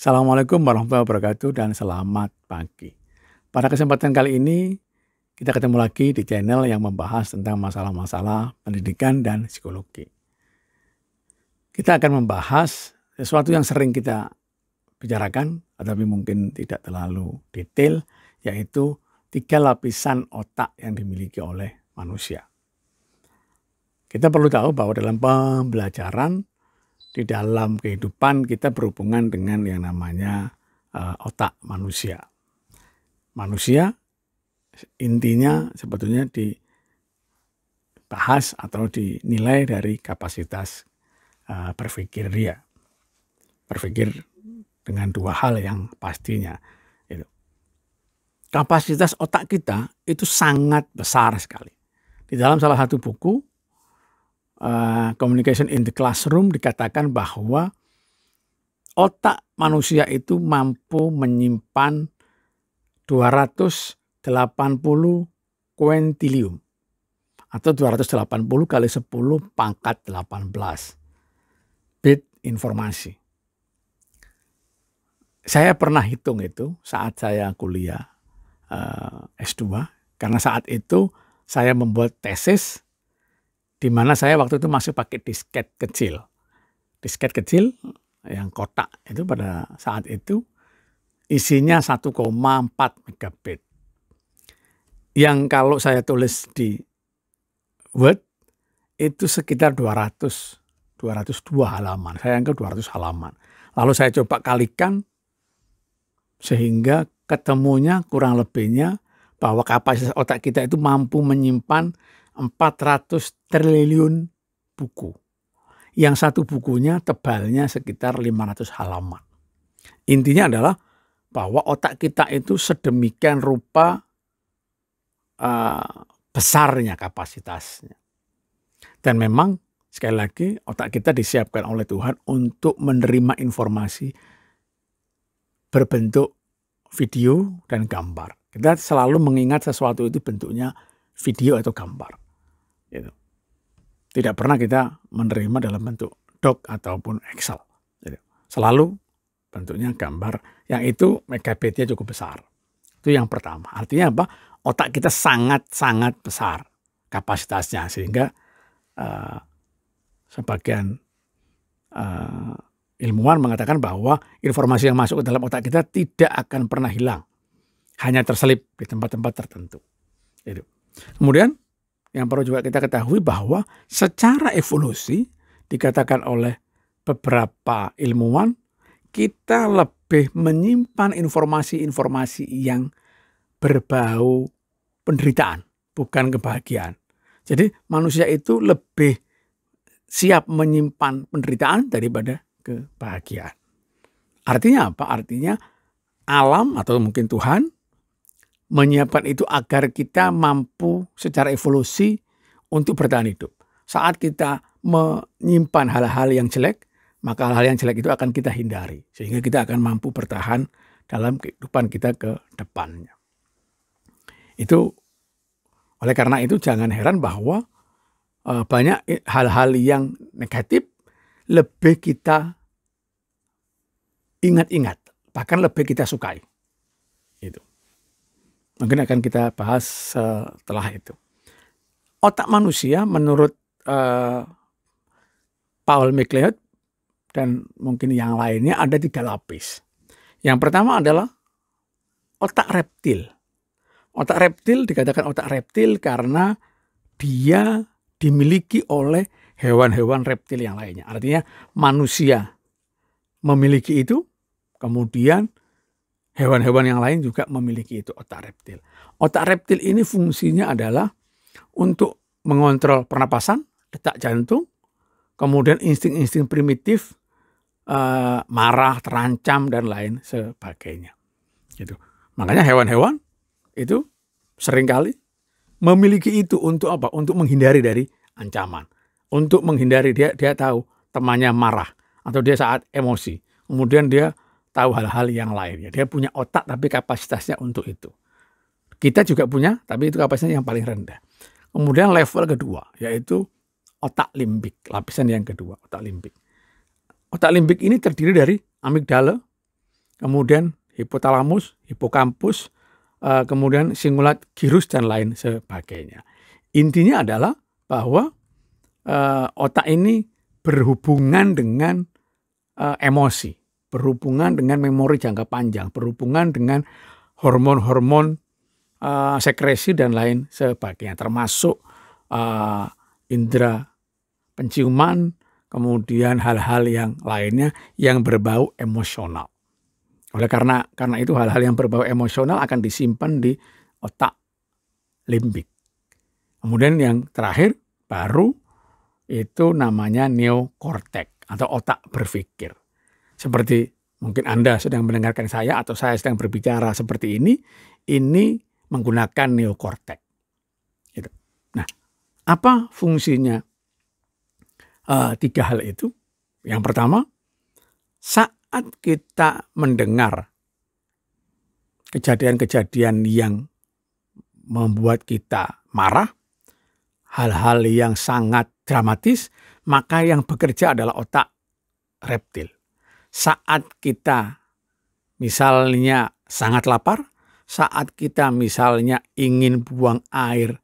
Assalamualaikum warahmatullahi wabarakatuh dan selamat pagi. Pada kesempatan kali ini kita ketemu lagi di channel yang membahas tentang masalah-masalah pendidikan dan psikologi. Kita akan membahas sesuatu yang sering kita bicarakan, tetapi mungkin tidak terlalu detail, yaitu 3 lapisan otak yang dimiliki oleh manusia. Kita perlu tahu bahwa dalam pembelajaran, di dalam kehidupan kita berhubungan dengan yang namanya otak manusia. Manusia intinya sebetulnya dibahas atau dinilai dari kapasitas berpikir dia. Berpikir dengan 2 hal yang pastinya. Kapasitas otak kita itu sangat besar sekali. Di dalam salah satu buku, Communication in the Classroom, dikatakan bahwa otak manusia itu mampu menyimpan 280 kuintilium atau 280 kali 10 pangkat 18 bit informasi. Saya pernah hitung itu saat saya kuliah S2, karena saat itu saya membuat tesis di mana saya waktu itu masih pakai disket kecil. Disket kecil yang kotak itu pada saat itu isinya 1,4 megabit. Yang kalau saya tulis di Word itu sekitar 202 halaman. Saya anggap 200 halaman. Lalu saya coba kalikan sehingga ketemunya kurang lebihnya bahwa kapasitas otak kita itu mampu menyimpan 400 triliun buku. Yang satu bukunya tebalnya sekitar 500 halaman. Intinya adalah bahwa otak kita itu sedemikian rupa besarnya kapasitasnya. Dan memang sekali lagi otak kita disiapkan oleh Tuhan untuk menerima informasi berbentuk video dan gambar. Kita selalu mengingat sesuatu itu bentuknya video atau gambar. Gitu. Tidak pernah kita menerima dalam bentuk doc ataupun Excel. Gitu. Selalu bentuknya gambar, yang itu megabitnya cukup besar. Itu yang pertama. Artinya apa? Otak kita sangat-sangat besar kapasitasnya, sehingga sebagian ilmuwan mengatakan bahwa informasi yang masuk ke dalam otak kita tidak akan pernah hilang. Hanya terselip di tempat-tempat tertentu. Gitu. Kemudian yang perlu juga kita ketahui bahwa secara evolusi dikatakan oleh beberapa ilmuwan, kita lebih menyimpan informasi-informasi yang berbau penderitaan, bukan kebahagiaan. Jadi manusia itu lebih siap menyimpan penderitaan daripada kebahagiaan. Artinya apa? Artinya alam atau mungkin Tuhan menyiapkan itu agar kita mampu secara evolusi untuk bertahan hidup. Saat kita menyimpan hal-hal yang jelek, maka hal-hal yang jelek itu akan kita hindari. Sehingga kita akan mampu bertahan dalam kehidupan kita ke depannya. Itu oleh karena itu jangan heran bahwa banyak hal-hal yang negatif lebih kita ingat-ingat, bahkan lebih kita sukai. Itu. Mungkin akan kita bahas setelah itu. Otak manusia menurut Paul MacLeod dan mungkin yang lainnya ada 3 lapis. Yang pertama adalah otak reptil. Otak reptil dikatakan otak reptil karena dia dimiliki oleh hewan-hewan reptil yang lainnya. Artinya manusia memiliki itu, kemudian hewan-hewan yang lain juga memiliki itu, otak reptil. Otak reptil ini fungsinya adalah untuk mengontrol pernapasan, detak jantung, kemudian insting-insting primitif, marah, terancam, dan lain sebagainya. Gitu. Makanya hewan-hewan itu seringkali memiliki itu untuk apa? Untuk menghindari dari ancaman. Untuk menghindari, dia tahu temannya marah atau dia saat emosi. Kemudian dia tahu hal-hal yang lainnya. Dia punya otak tapi kapasitasnya untuk itu. Kita juga punya, tapi itu kapasitasnya yang paling rendah. Kemudian level kedua, yaitu otak limbik, lapisan yang kedua, otak limbik. Otak limbik ini terdiri dari amigdala, kemudian hipotalamus, hipokampus, kemudian singulat gyrus dan lain sebagainya. Intinya adalah bahwa otak ini berhubungan dengan emosi, berhubungan dengan memori jangka panjang, berhubungan dengan hormon-hormon sekresi dan lain sebagainya, termasuk indera penciuman, kemudian hal-hal yang lainnya yang berbau emosional. Oleh karena itu hal-hal yang berbau emosional akan disimpan di otak limbik. Kemudian yang terakhir baru itu namanya neokortek atau otak berpikir. Seperti mungkin Anda sedang mendengarkan saya atau saya sedang berbicara seperti ini menggunakan neokortek. Gitu. Nah, apa fungsinya tiga hal itu? Yang pertama, saat kita mendengar kejadian-kejadian yang membuat kita marah, hal-hal yang sangat dramatis, maka yang bekerja adalah otak reptil. Saat kita misalnya sangat lapar, saat kita misalnya ingin buang air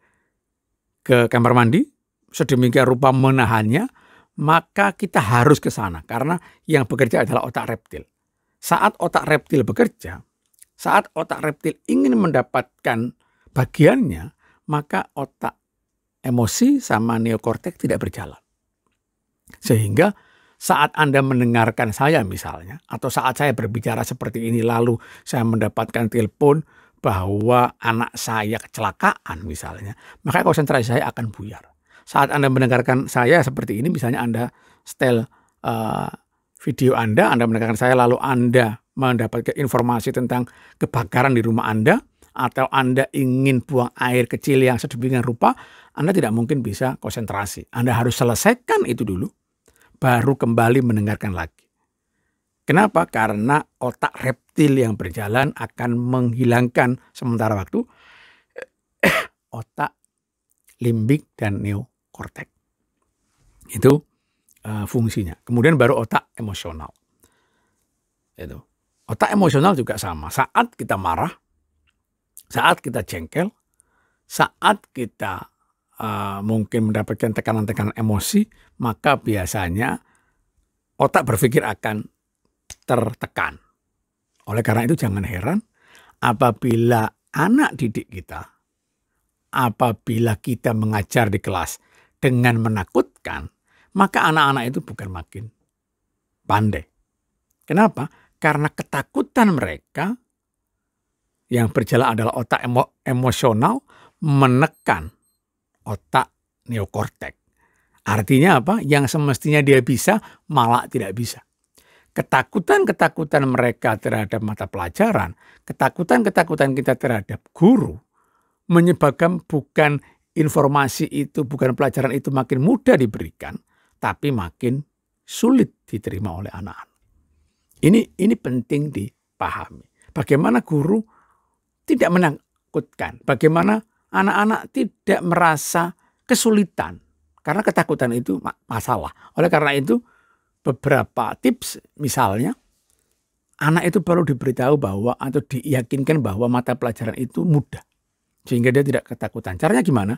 ke kamar mandi, sedemikian rupa menahannya, maka kita harus ke sana karena yang bekerja adalah otak reptil. Saat otak reptil bekerja, saat otak reptil ingin mendapatkan bagiannya, maka otak emosi sama neokortek tidak berjalan. Sehingga saat Anda mendengarkan saya misalnya, atau saat saya berbicara seperti ini lalu saya mendapatkan telepon bahwa anak saya kecelakaan misalnya, maka konsentrasi saya akan buyar. Saat Anda mendengarkan saya seperti ini, misalnya Anda setel video Anda mendengarkan saya lalu Anda mendapatkan informasi tentang kebakaran di rumah Anda, atau Anda ingin buang air kecil yang sedemikian rupa, Anda tidak mungkin bisa konsentrasi. Anda harus selesaikan itu dulu, baru kembali mendengarkan lagi. Kenapa? Karena otak reptil yang berjalan akan menghilangkan sementara waktu otak limbik dan neokortek. Itu fungsinya. Kemudian baru otak emosional. Itu. Otak emosional juga sama. Saat kita marah, saat kita jengkel, saat kita mungkin mendapatkan tekanan-tekanan emosi, maka biasanya otak berpikir akan tertekan. Oleh karena itu jangan heran apabila anak didik kita, apabila kita mengajar di kelas dengan menakutkan, maka anak-anak itu bukan makin pandai. Kenapa? Karena ketakutan mereka yang berjalan adalah otak emosional menekan otak neokortek. Artinya apa? Yang semestinya dia bisa, malah tidak bisa. Ketakutan-ketakutan mereka terhadap mata pelajaran, ketakutan-ketakutan kita terhadap guru, menyebabkan bukan informasi itu, bukan pelajaran itu makin mudah diberikan, tapi makin sulit diterima oleh anak-anak. Ini penting dipahami. Bagaimana guru tidak menakutkan, bagaimana anak-anak tidak merasa kesulitan, karena ketakutan itu masalah. Oleh karena itu, beberapa tips misalnya, anak itu perlu diberitahu bahwa atau diyakinkan bahwa mata pelajaran itu mudah, sehingga dia tidak ketakutan. Caranya gimana?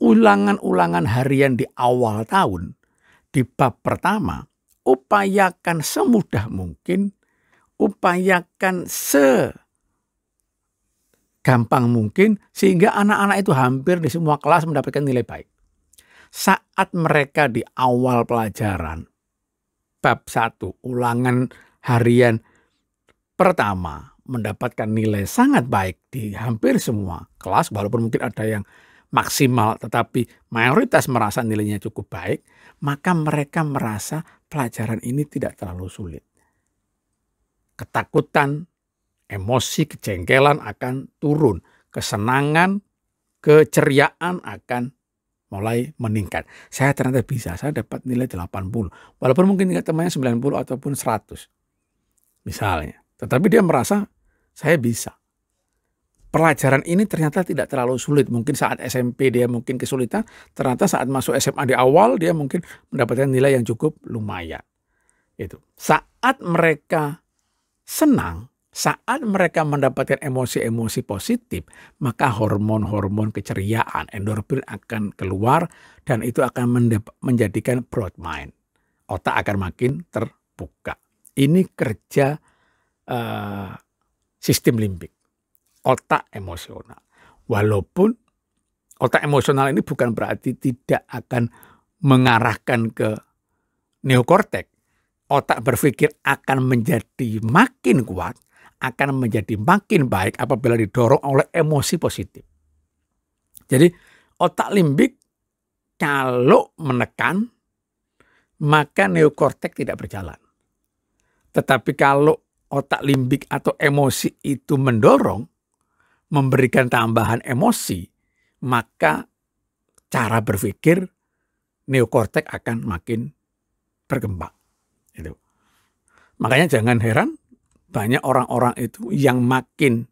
Ulangan-ulangan harian di awal tahun, di bab pertama, upayakan semudah mungkin, upayakan gampang mungkin sehingga anak-anak itu hampir di semua kelas mendapatkan nilai baik. Saat mereka di awal pelajaran bab 1 ulangan harian pertama mendapatkan nilai sangat baik di hampir semua kelas, walaupun mungkin ada yang maksimal tetapi mayoritas merasa nilainya cukup baik, maka mereka merasa pelajaran ini tidak terlalu sulit. Ketakutan, emosi, kejengkelan akan turun. Kesenangan, keceriaan akan mulai meningkat. Saya ternyata bisa, saya dapat nilai 80. Walaupun mungkin tingkat temannya 90 ataupun 100. Misalnya. Tetapi dia merasa saya bisa. Pelajaran ini ternyata tidak terlalu sulit. Mungkin saat SMP dia mungkin kesulitan. Ternyata saat masuk SMA di awal dia mungkin mendapatkan nilai yang cukup lumayan. Itu. Saat mereka senang, Saat mereka mendapatkan emosi-emosi positif, maka hormon-hormon keceriaan, endorfin akan keluar dan itu akan menjadikan broad mind. Otak akan makin terbuka. Ini kerja sistem limbik, otak emosional. Walaupun otak emosional ini bukan berarti tidak akan mengarahkan ke neokortek. Otak berpikir akan menjadi makin kuat, akan menjadi makin baik apabila didorong oleh emosi positif. Jadi otak limbik kalau menekan, maka neokortek tidak berjalan. Tetapi kalau otak limbik atau emosi itu mendorong, memberikan tambahan emosi, maka cara berpikir neokortek akan makin berkembang. Itu. Makanya jangan heran banyak orang-orang itu yang makin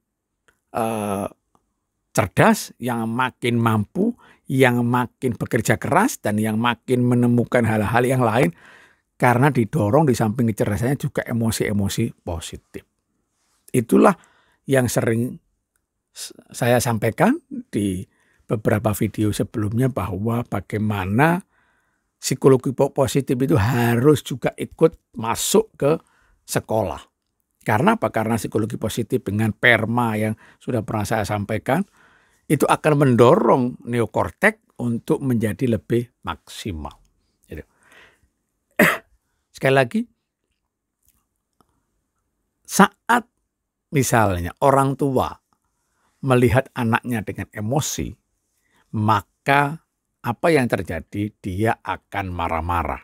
cerdas, yang makin mampu, yang makin bekerja keras, dan yang makin menemukan hal-hal yang lain karena didorong di samping kecerdasannya juga emosi-emosi positif. Itulah yang sering saya sampaikan di beberapa video sebelumnya bahwa bagaimana psikologi positif itu harus juga ikut masuk ke sekolah. Karena apa? Karena psikologi positif dengan PERMA yang sudah pernah saya sampaikan, itu akan mendorong neokortek untuk menjadi lebih maksimal. Jadi, sekali lagi, saat misalnya orang tua melihat anaknya dengan emosi, maka apa yang terjadi? Dia akan marah-marah.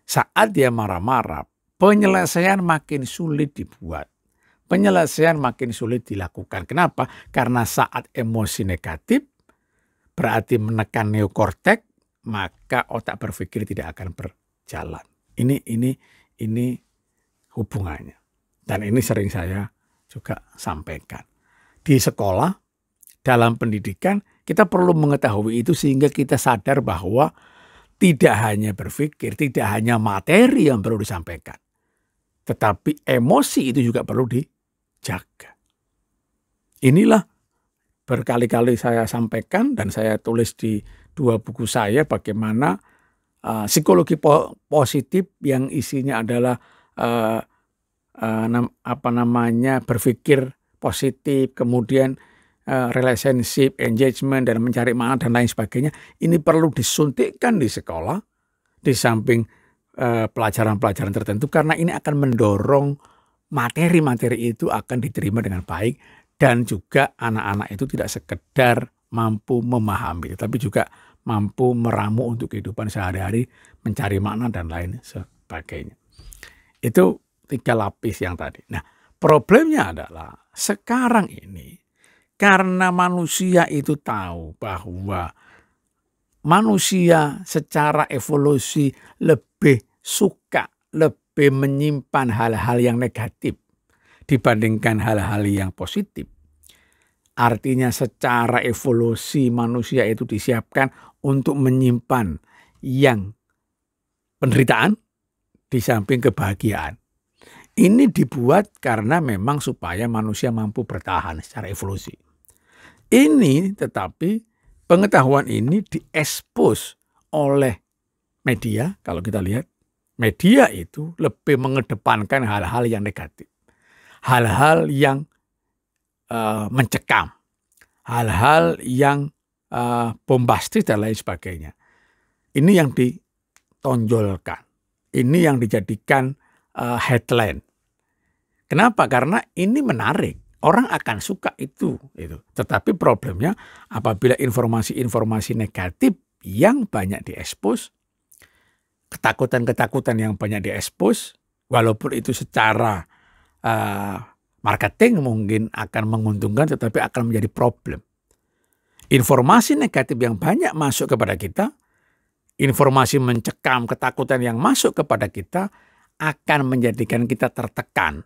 Saat dia marah-marah, penyelesaian makin sulit dibuat. Penyelesaian makin sulit dilakukan. Kenapa? Karena saat emosi negatif, berarti menekan neokortek, maka otak berpikir tidak akan berjalan. Ini hubungannya. Dan ini sering saya juga sampaikan. Di sekolah, dalam pendidikan, kita perlu mengetahui itu sehingga kita sadar bahwa tidak hanya berpikir, tidak hanya materi yang perlu disampaikan, tetapi emosi itu juga perlu dijaga. Inilah berkali-kali saya sampaikan dan saya tulis di 2 buku saya bagaimana psikologi positif yang isinya adalah berpikir positif, kemudian relationship, engagement, dan mencari makna dan lain sebagainya. Ini perlu disuntikkan di sekolah di samping pelajaran-pelajaran tertentu karena ini akan mendorong materi-materi itu akan diterima dengan baik dan juga anak-anak itu tidak sekedar mampu memahami tetapi juga mampu meramu untuk kehidupan sehari-hari, mencari makna dan lain sebagainya. Itu 3 lapis yang tadi. Nah, problemnya adalah sekarang ini karena manusia itu tahu bahwa manusia secara evolusi lebih suka, lebih menyimpan hal-hal yang negatif dibandingkan hal-hal yang positif. Artinya secara evolusi manusia itu disiapkan untuk menyimpan yang penderitaan di samping kebahagiaan. Ini dibuat karena memang supaya manusia mampu bertahan secara evolusi. Ini tetapi pengetahuan ini diekspos oleh media. Kalau kita lihat, media itu lebih mengedepankan hal-hal yang negatif. Hal-hal yang mencekam. Hal-hal yang bombastis dan lain sebagainya. Ini yang ditonjolkan. Ini yang dijadikan headline. Kenapa? Karena ini menarik. Orang akan suka itu. Tetapi problemnya apabila informasi-informasi negatif yang banyak diekspos, ketakutan-ketakutan yang banyak diekspos, walaupun itu secara marketing mungkin akan menguntungkan, tetapi akan menjadi problem. Informasi negatif yang banyak masuk kepada kita, informasi mencekam, ketakutan yang masuk kepada kita, akan menjadikan kita tertekan,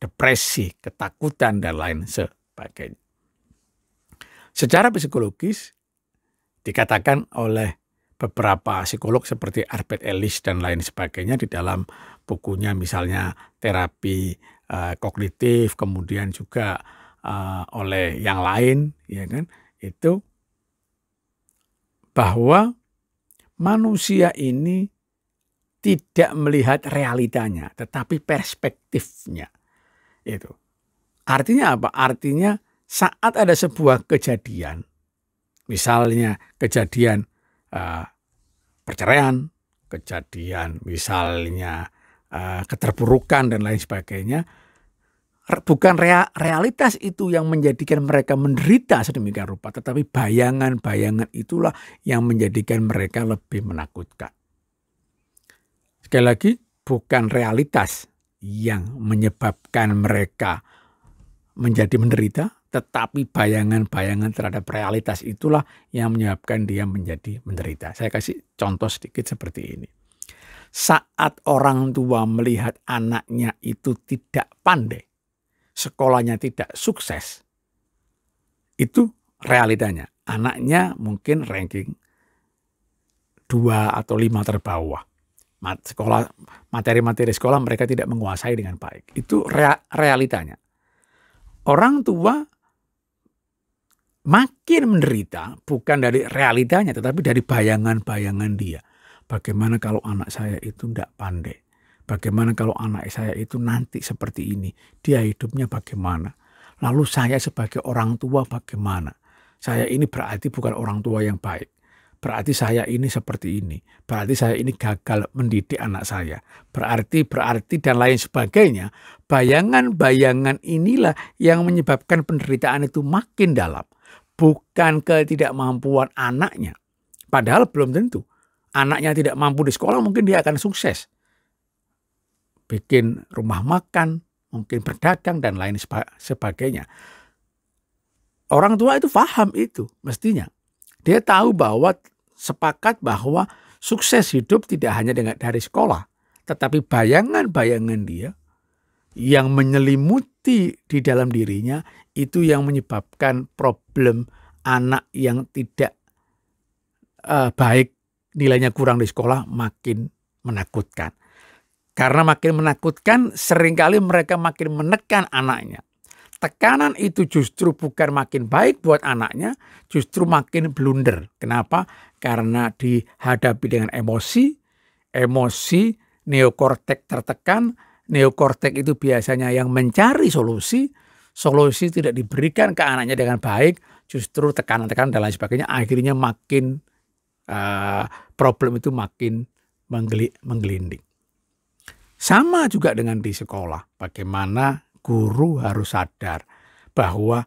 depresi, ketakutan, dan lain sebagainya. Secara psikologis, dikatakan oleh beberapa psikolog seperti Albert Ellis dan lain sebagainya di dalam bukunya misalnya terapi kognitif, kemudian juga oleh yang lain, ya kan, itu bahwa manusia ini tidak melihat realitanya, tetapi perspektifnya. Itu artinya apa? Artinya saat ada sebuah kejadian, misalnya kejadian perceraian, kejadian misalnya keterpurukan dan lain sebagainya, bukan realitas itu yang menjadikan mereka menderita sedemikian rupa, tetapi bayangan-bayangan itulah yang menjadikan mereka lebih menakutkan. Sekali lagi, bukan realitas yang menyebabkan mereka menjadi menderita, tetapi bayangan-bayangan terhadap realitas itulah yang menyebabkan dia menjadi menderita. Saya kasih contoh sedikit seperti ini. Saat orang tua melihat anaknya itu tidak pandai, sekolahnya tidak sukses, itu realitanya. Anaknya mungkin ranking 2 atau 5 terbawah. Materi-materi sekolah mereka tidak menguasai dengan baik. Itu realitanya. Orang tua makin menderita bukan dari realitanya, tetapi dari bayangan-bayangan dia. Bagaimana kalau anak saya itu tidak pandai? Bagaimana kalau anak saya itu nanti seperti ini? Dia hidupnya bagaimana? Lalu saya sebagai orang tua bagaimana? Saya ini berarti bukan orang tua yang baik. Berarti saya ini seperti ini. Berarti saya ini gagal mendidik anak saya. Berarti dan lain sebagainya. Bayangan-bayangan inilah yang menyebabkan penderitaan itu makin dalam. Bukan ketidakmampuan anaknya. Padahal belum tentu. Anaknya tidak mampu di sekolah, mungkin dia akan sukses. Bikin rumah makan, mungkin berdagang dan lain sebagainya. Orang tua itu paham itu mestinya. Dia tahu bahwa sepakat bahwa sukses hidup tidak hanya dari sekolah, tetapi bayangan-bayangan dia yang menyelimuti di dalam dirinya itu yang menyebabkan problem anak yang tidak baik, nilainya kurang di sekolah makin menakutkan. Karena makin menakutkan, seringkali mereka makin menekan anaknya. Tekanan itu justru bukan makin baik buat anaknya, justru makin blunder. Kenapa? Karena dihadapi dengan emosi, neokortek tertekan. Neokortek itu biasanya yang mencari solusi tidak diberikan ke anaknya dengan baik, justru tekanan-tekanan dan lain sebagainya, akhirnya makin problem itu makin menggelinding. Sama juga dengan di sekolah, bagaimana guru harus sadar bahwa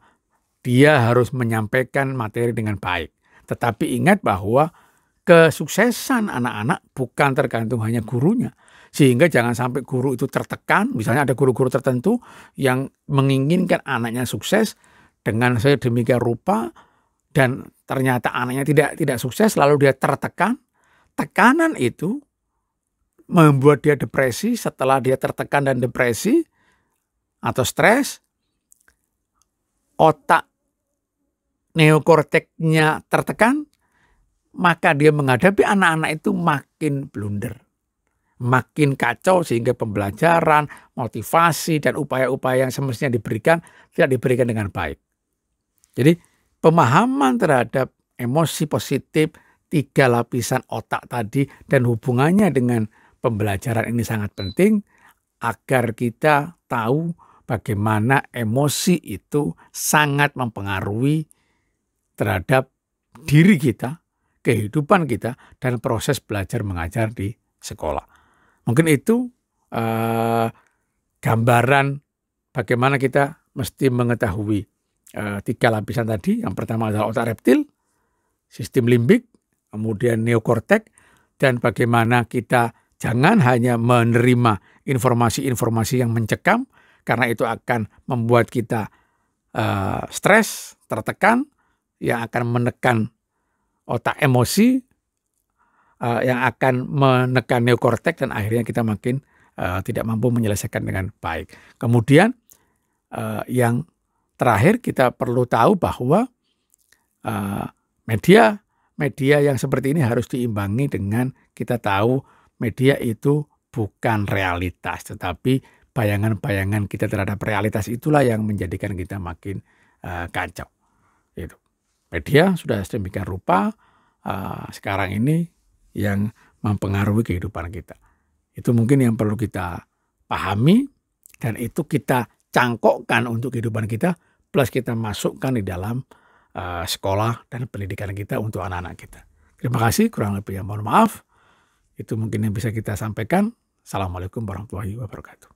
dia harus menyampaikan materi dengan baik. Tetapi ingat bahwa kesuksesan anak-anak bukan tergantung hanya gurunya. Sehingga jangan sampai guru itu tertekan, misalnya ada guru-guru tertentu yang menginginkan anaknya sukses dengan sedemikian rupa dan ternyata anaknya tidak sukses, lalu dia tertekan. Tekanan itu membuat dia depresi. Setelah dia tertekan dan depresi atau stres, otak neokorteknya tertekan, maka dia menghadapi anak-anak itu makin blunder, makin kacau, sehingga pembelajaran, motivasi, dan upaya-upaya yang semestinya diberikan tidak diberikan dengan baik. Jadi pemahaman terhadap emosi positif, 3 lapisan otak tadi dan hubungannya dengan pembelajaran ini sangat penting agar kita tahu bagaimana emosi itu sangat mempengaruhi terhadap diri kita, kehidupan kita, dan proses belajar mengajar di sekolah. Mungkin itu gambaran bagaimana kita mesti mengetahui 3 lapisan tadi. Yang pertama adalah otak reptil, sistem limbik, kemudian neokortek, dan bagaimana kita jangan hanya menerima informasi-informasi yang mencekam, karena itu akan membuat kita stres, tertekan, yang akan menekan otak emosi, yang akan menekan neokortek, dan akhirnya kita makin tidak mampu menyelesaikan dengan baik. Kemudian yang terakhir kita perlu tahu bahwa media yang seperti ini harus diimbangi dengan kita tahu media itu bukan realitas, tetapi bayangan-bayangan kita terhadap realitas itulah yang menjadikan kita makin kacau. Gitu. Media sudah sedemikian rupa sekarang ini yang mempengaruhi kehidupan kita. Itu mungkin yang perlu kita pahami dan itu kita cangkokkan untuk kehidupan kita, plus kita masukkan di dalam sekolah dan pendidikan kita untuk anak-anak kita. Terima kasih, kurang lebih mohon maaf. Itu mungkin yang bisa kita sampaikan. Assalamualaikum warahmatullahi wabarakatuh.